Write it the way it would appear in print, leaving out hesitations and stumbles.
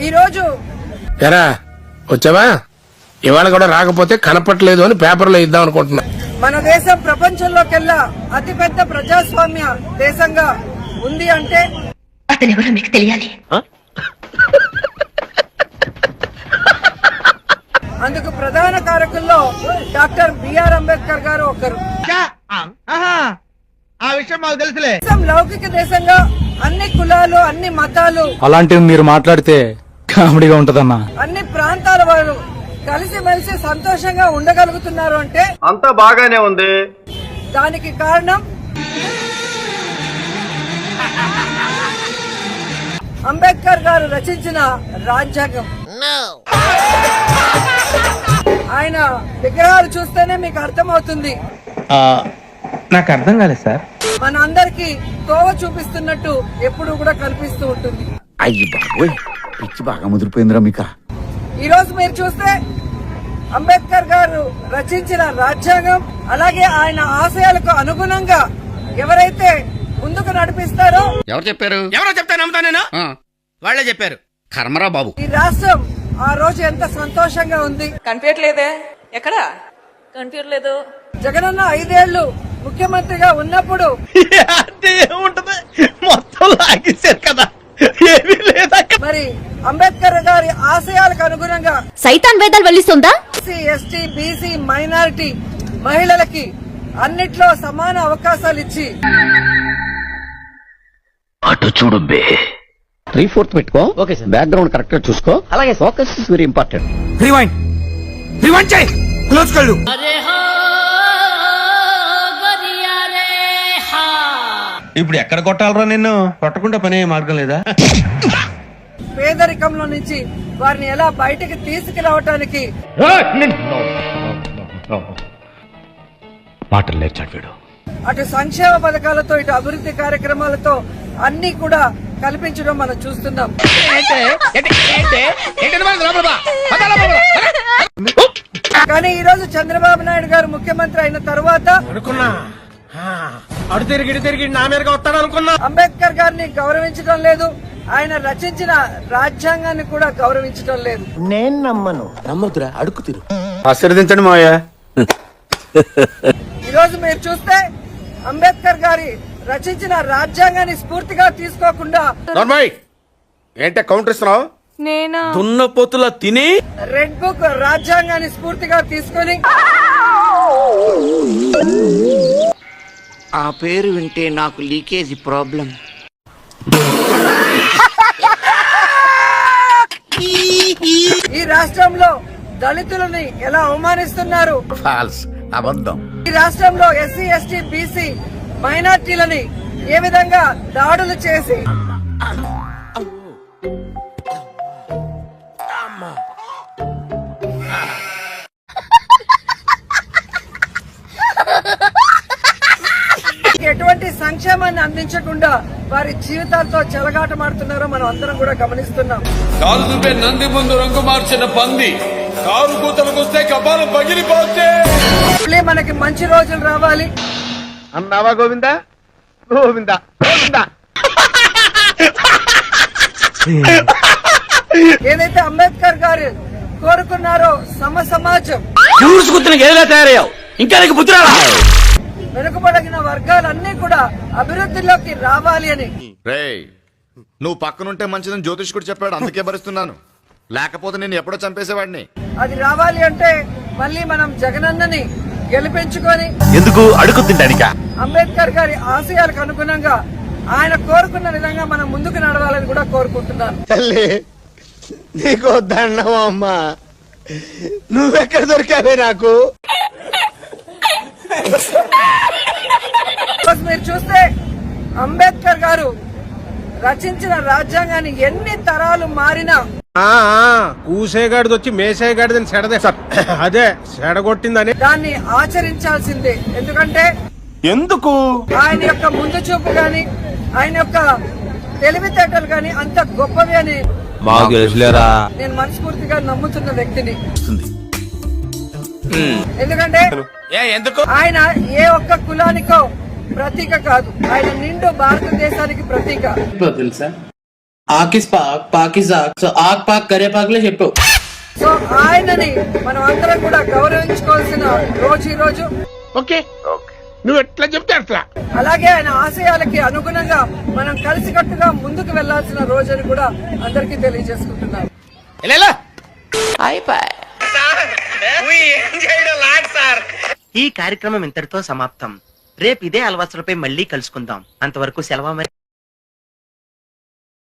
ఈ రోజు ఎరా వచ్చావా? ఇవాళ కూడా రాకపోతే కనపట్లేదు అని పేపర్లో ఇద్దాం అనుకుంటున్నా. మన దేశం ప్రపంచంలోకెల్లా అతిపెద్ద ప్రజాస్వామ్య దేశంగా ఉంది అంటే అతనెవరో మీకు తెలియాలి. అందుకు ప్రధాన కారకుల్లో డాక్టర్ బిఆర్ అంబేద్కర్ గారు ఒకరు. ఆ విషయం మాకు తెలుసులే. దేశం లౌకిక దేశంగా అన్ని కులాలు, అన్ని మతాలు, అలాంటివి మీరు మాట్లాడితే కామెడీగా ఉంటదన్నా. అన్ని ప్రాంతాల వారు కలిసిమెలిసి సంతోషంగా ఉండగలుగుతున్నారు అంటే అంతా బాగానే ఉంది. దానికి కారణం అంబేద్కర్ గారు రచించిన రాజ్యాంగం. ఆయన విగ్రహాలు చూస్తేనే మీకు అర్థమవుతుంది. నాకు అర్థం కాలేదు సార్. మన అందరికి తోవ చూపిస్తున్నట్టు ఎప్పుడు కూడా కనిపిస్తూ ఉంటుంది. అయ్యి బాబోయ్, పిచ్చి బాగా ముదిరిపోయిందిరా మీకా. ఈ రోజు మీరు చూస్తే అంబేద్కర్ గారు రచించిన రాజ్యాంగం, అలాగే ఆయన ఆశయాలకు అనుగుణంగా ఎవరైతే ముందుకు నడిపిస్తారో, ఎవరు చెప్పారు? ఎవరో చెప్తే నమ్ముతా నేను. వాళ్లే చెప్పారు. కర్మరా బాబు. ఈ రాష్ట్రం ఆ రోజు ఎంత సంతోషంగా ఉంది. కనిపించట్లేదే? ఎక్కడ కనిపించలేదు? జగనన్న 5 ఏళ్లు ముఖ్యమంత్రిగా ఉన్నప్పుడు ఏముంటది, మొత్తం లాగేశారు కదా, ఏమీ లేదా. మరి అంబేద్కర్ గారి ఆశయాలకు అనుగుణంగా సైతాన్ వేదాలు వల్లిస్తుందా? ఎస్సీ, ఎస్టీ, బీసీ, మైనారిటీ మహిళలకి అన్నిట్లో సమాన అవకాశాలు ఇచ్చి అటు చూడు బే. 3/4 పెట్టుకో. Okay sir. బ్యాక్గ్రౌండ్ కరెక్ట్ గా చూసుకో. అలాగే focus is very important. Rewind rewind చేయి. క్లోజ్ కళ్ళు. ఇప్పుడు ఎక్కడ కొట్టాలరా నిన్ను? కొట్టకుండా పనే మార్గం లేదా? పేదరికంలో నుంచి వారిని ఎలా బయటికి తీసుకురావటానికి మాటలు నేర్చాడు వీడు. అటు సంక్షేమ పథకాలతో, ఇటు అభివృద్ధి కార్యక్రమాలతో అన్ని కూడా కల్పించడం మనం చూస్తున్నాం. కానీ ఈ రోజు చంద్రబాబు నాయుడు గారు ముఖ్యమంత్రి అయిన తర్వాత అడు తిరిగి నా మీదగా వస్తాడు అనుకున్నా. అంబేద్కర్ గారిని గౌరవించడం లేదు, ఆయన రచించిన రాజ్యాంగాన్ని కూడా గౌరవించడం లేదు. నేను నమ్మను. నమ్మొద్దురా, అడుగు తిరు. ఆశీర్వదించండి మావయ్య. ఈ రోజు మీరు చూస్తే అంబేద్కర్ గారి రచించిన రాజ్యాంగాన్ని స్ఫూర్తిగా తీసుకోకుండా ఏంటే కౌంటర్ ఇస్తున్నావు? నేనా? దున్నపోతులా తిని రెడ్ బుక్ రాజ్యాంగాన్ని స్ఫూర్తిగా తీసుకొని ఆ పేరు వింటే నాకు లీకేజీ ప్రాబ్లం. ఈ రాష్ట్రంలో దళితులని ఎలా అవమానిస్తున్నారు, ఫాల్స్, అబద్ధం. ఈ రాష్ట్రంలో ఎస్సీ, ఎస్టీ, బీసీ మైనార్టీలని ఏ విధంగా దాడులు చేసి ఎటువంటి సంక్షేమాన్ని అందించకుండా వారి జీవితాలతో చెలగాటమాడుతున్నారో మనం అందరం కూడా గమనిస్తున్నాం. కారు దుబ్బే నంది ముందు రంగు మార్చిన పంది కారు కూతలకొస్తే కపాలం పగిలిపోతే మళ్ళీ మనకి మంచి రోజులు రావాలి. అన్నావా గోవిందా? గోవిందా గోవిందా. ఏదైతే అంబేద్కర్ గారు కోరుకున్నారో సమ సమాజం, తయారయ్యావు, ఇంకా నీకు బుద్ధి రాలా? వెనుకబడిన వర్గాలన్నీ కూడా అభివృద్ధిలోకి రావాలి అని. రేయ్, నువ్వు పక్కనుంటే మంచిదని జ్యోతిష్కుడు చెప్పాడు, అందుకే భరిస్తున్నాను. లేకపోతే నేను ఎప్పుడో చంపేసేవాడిని. అది రావాలి అంటే మళ్ళీ మనం జగనన్నని గెలిపించుకొని ఎందుకు అడుగు తింటానికా? అంబేద్కర్ గారి ఆశయాలకు అనుగుణంగా ఆయన కోరుకున్న విధంగా మనం ముందుకు నడవాలని కూడా కోరుకుంటున్నాను. తల్లి నీకు దండం అమ్మా, నువ్వెక్కడ దొరికావే నాకు? మీరు చూస్తే అంబేద్కర్ గారు రచించిన రాజ్యాంగాన్ని ఎన్ని తరాలు మారినా కూసేగాడిది వచ్చి మేసేగాడిదని సెడదే అదే సెడగొట్టిందని దాన్ని ఆచరించాల్సిందే. ఎందుకు? ఆయన యొక్క ముందు చూపు గాని, ఆయన యొక్క తెలివితేటలు గాని అంత గొప్పవి అని నేను మనస్ఫూర్తిగా నమ్ముతున్న వ్యక్తిని. ఎందుకంటే ఆయన ఏ ఒక్క కులానికో ప్రతీక కాదు, ఆయన నిండు భారతదేశానికి ప్రతీక. తెలుసా, ఆకిస్ పాక్ పాకిజాక్ సో ఆక్ పాక్ కరేపాకులే చెప్పావు. సో ఆయనని మనం అందరం కూడా గౌరవించుకోవాల్సిన రోజు ఈ రోజు. ఓకే నువ్వు ఎట్లా చెప్తే అట్లా. అలాగే ఆయన ఆశయాలకి అనుగుణంగా మనం కలిసికట్టుగా ముందుకు వెళ్లాల్సిన రోజు అని కూడా అందరికీ తెలియజేసుకుంటున్నాను. ఈ కార్యక్రమం ఇంతటితో సమాప్తం. రేపు ఇదే అలవాసులపై మళ్ళీ కలుసుకుందాం. అంతవరకు సెలవు మరి.